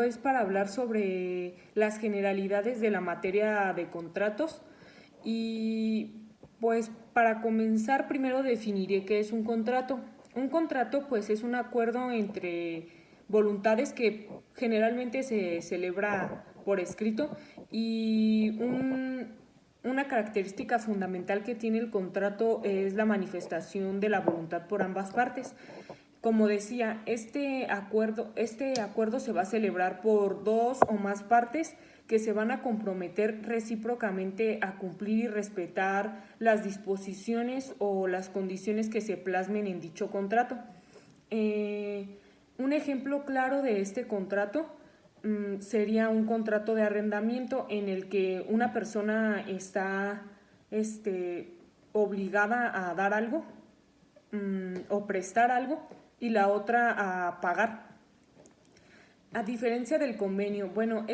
Es para hablar sobre las generalidades de la materia de contratos y pues para comenzar primero definiré qué es un contrato. Un contrato pues es un acuerdo entre voluntades que generalmente se celebra por escrito y una característica fundamental que tiene el contrato es la manifestación de la voluntad por ambas partes. Como decía, este acuerdo se va a celebrar por dos o más partes que se van a comprometer recíprocamente a cumplir y respetar las disposiciones o las condiciones que se plasmen en dicho contrato. Un ejemplo claro de este contrato sería un contrato de arrendamiento en el que una persona está obligada a dar algo o prestar algo y la otra a pagar. A diferencia del convenio, bueno,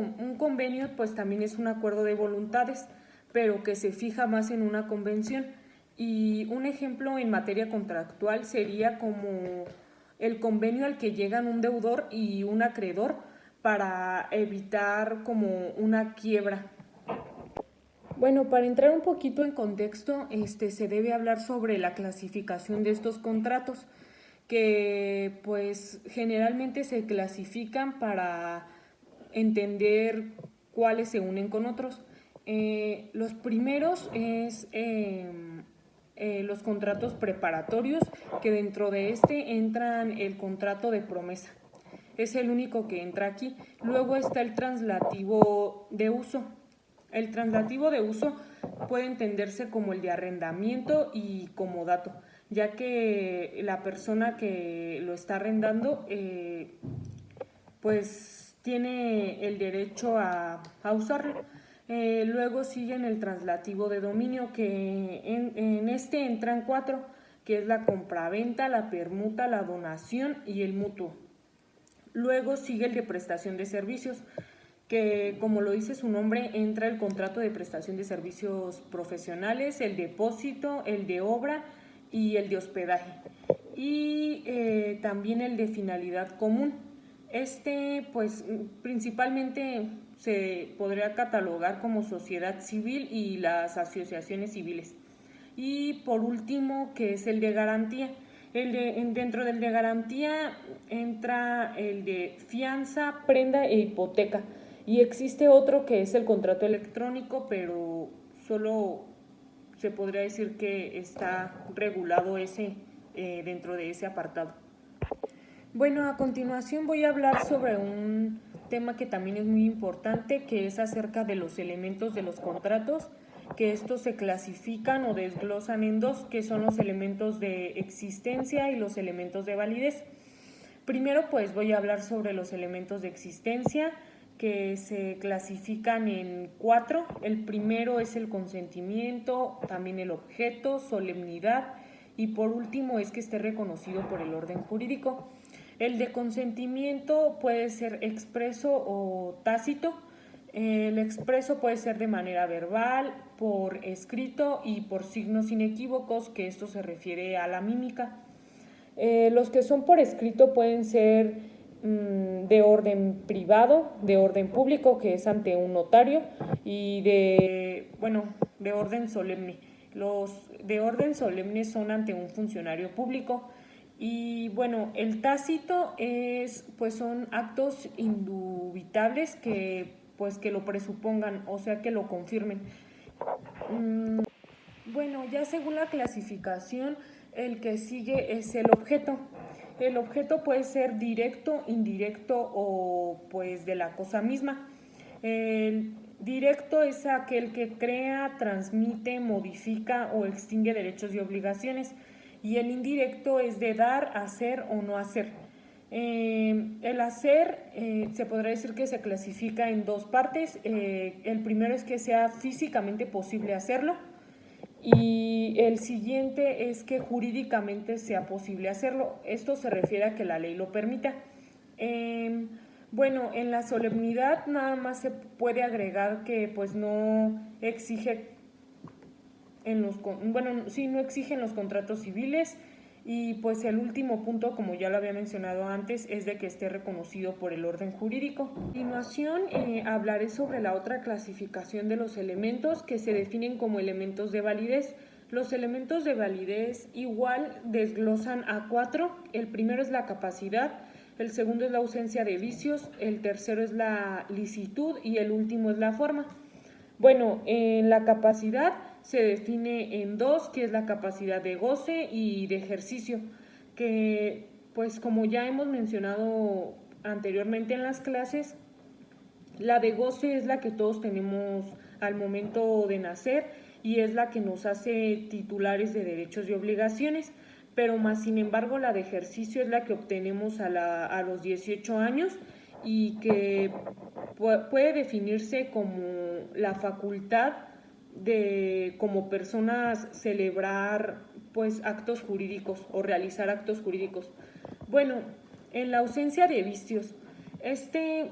un convenio pues también es un acuerdo de voluntades, pero que se fija más en una convención. Y un ejemplo en materia contractual sería como el convenio al que llegan un deudor y un acreedor para evitar como una quiebra. Bueno, para entrar un poquito en contexto, se debe hablar sobre la clasificación de estos contratos, que pues generalmente se clasifican para entender cuáles se unen con otros. Los primeros es los contratos preparatorios, que dentro de este entran el contrato de promesa. Es el único que entra aquí. Luego está el translativo de uso. El translativo de uso puede entenderse como el de arrendamiento y comodato, ya que la persona que lo está arrendando pues tiene el derecho a usarlo. Luego siguen el translativo de dominio, que en este entran cuatro, que es la compraventa, la permuta, la donación y el mutuo. Luego sigue el de prestación de servicios, que como lo dice su nombre, entra el contrato de prestación de servicios profesionales, el depósito, el de obra y el de hospedaje. Y también el de finalidad común. Pues principalmente se podría catalogar como sociedad civil y las asociaciones civiles. Y por último, que es el de garantía. Dentro del de garantía entra el de fianza, prenda e hipoteca. Y existe otro que es el contrato electrónico, pero solo se podría decir que está regulado dentro de ese apartado. Bueno, a continuación voy a hablar sobre un tema que también es muy importante, que es acerca de los elementos de los contratos, que estos se clasifican o desglosan en dos, que son los elementos de existencia y los elementos de validez. Primero, pues voy a hablar sobre los elementos de existencia, que se clasifican en cuatro. El primero es el consentimiento, también el objeto, solemnidad y por último es que esté reconocido por el orden jurídico. El de consentimiento puede ser expreso o tácito. El expreso puede ser de manera verbal, por escrito y por signos inequívocos, que esto se refiere a la mímica. Los que son por escrito pueden ser de orden privado, de orden público, que es ante un notario, y de orden solemne. Los de orden solemne son ante un funcionario público. Y bueno, el tácito pues son actos indubitables que lo presupongan, o sea, que lo confirmen. Bueno, ya según la clasificación, el que sigue es el objeto. El objeto puede ser directo, indirecto o pues de la cosa misma. El directo es aquel que crea, transmite, modifica o extingue derechos y obligaciones. Y el indirecto es de dar, hacer o no hacer. El hacer se podrá decir que se clasifica en dos partes. El primero es que sea físicamente posible hacerlo y el siguiente es que jurídicamente sea posible hacerlo. Esto se refiere a que la ley lo permita. Bueno, en la solemnidad nada más se puede agregar que pues no exige no exige en los contratos civiles Y pues el último punto, como ya lo había mencionado antes, es de que esté reconocido por el orden jurídico. A continuación hablaré sobre la otra clasificación de los elementos que se definen como elementos de validez. Los elementos de validez igual desglosan a 4. El primero es la capacidad, el segundo es la ausencia de vicios, el tercero es la licitud y el último es la forma. Bueno, la capacidad se define en dos, que es la capacidad de goce y de ejercicio, que pues como ya hemos mencionado anteriormente en las clases, la de goce es la que todos tenemos al momento de nacer y es la que nos hace titulares de derechos y obligaciones, pero más sin embargo la de ejercicio es la que obtenemos a los 18 años y que puede definirse como la facultad de como personas celebrar pues actos jurídicos o realizar actos jurídicos. Bueno, en la ausencia de vicios,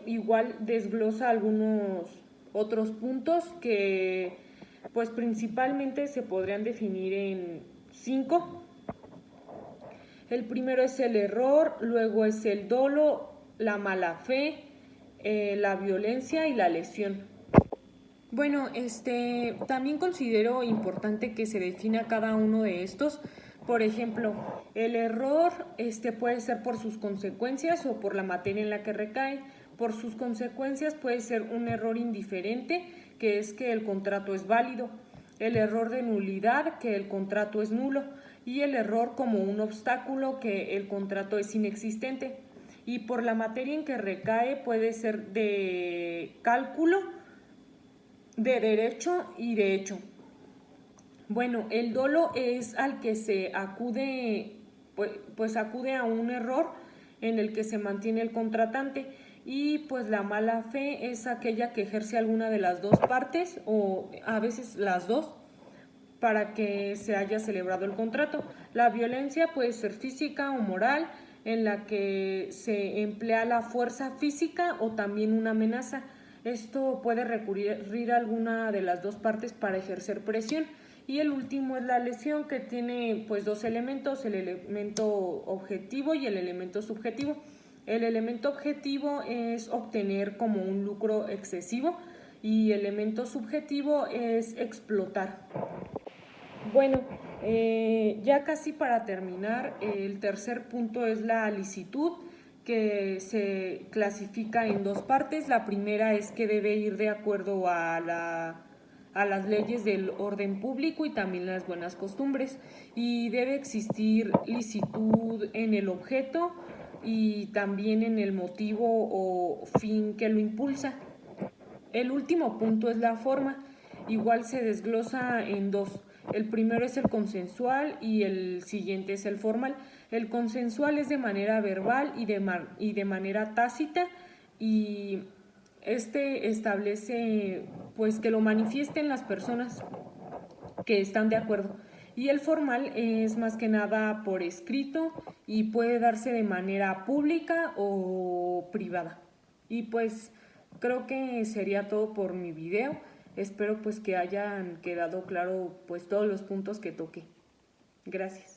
igual desglosa algunos otros puntos que pues principalmente se podrían definir en 5. El primero es el error, luego es el dolo, la mala fe, la violencia y la lesión. Bueno, también considero importante que se defina cada uno de estos. Por ejemplo, el error puede ser por sus consecuencias o por la materia en la que recae. Por sus consecuencias puede ser un error indiferente, que es que el contrato es válido, el error de nulidad, que el contrato es nulo, y el error como un obstáculo, que el contrato es inexistente. Y por la materia en que recae puede ser de cálculo, de derecho y de hecho. Bueno, el dolo es al que se acude, pues acude a un error en el que se mantiene el contratante, y pues la mala fe es aquella que ejerce alguna de las dos partes o a veces las dos para que se haya celebrado el contrato. La violencia puede ser física o moral, en la que se emplea la fuerza física o también una amenaza. Esto puede recurrir a alguna de las dos partes para ejercer presión. Y el último es la lesión, que tiene pues dos elementos, el elemento objetivo y el elemento subjetivo. El elemento objetivo es obtener como un lucro excesivo y el elemento subjetivo es explotar. Bueno, ya casi para terminar, el tercer punto es la licitud, que se clasifica en dos partes. La primera es que debe ir de acuerdo a las leyes del orden público y también las buenas costumbres, y debe existir licitud en el objeto y también en el motivo o fin que lo impulsa. El último punto es la forma, igual se desglosa en dos. El primero es el consensual y el siguiente es el formal. El consensual es de manera verbal y de manera tácita, y establece pues que lo manifiesten las personas que están de acuerdo. Y el formal es más que nada por escrito y puede darse de manera pública o privada. Y pues creo que sería todo por mi video. Espero pues que hayan quedado claro pues todos los puntos que toqué. Gracias.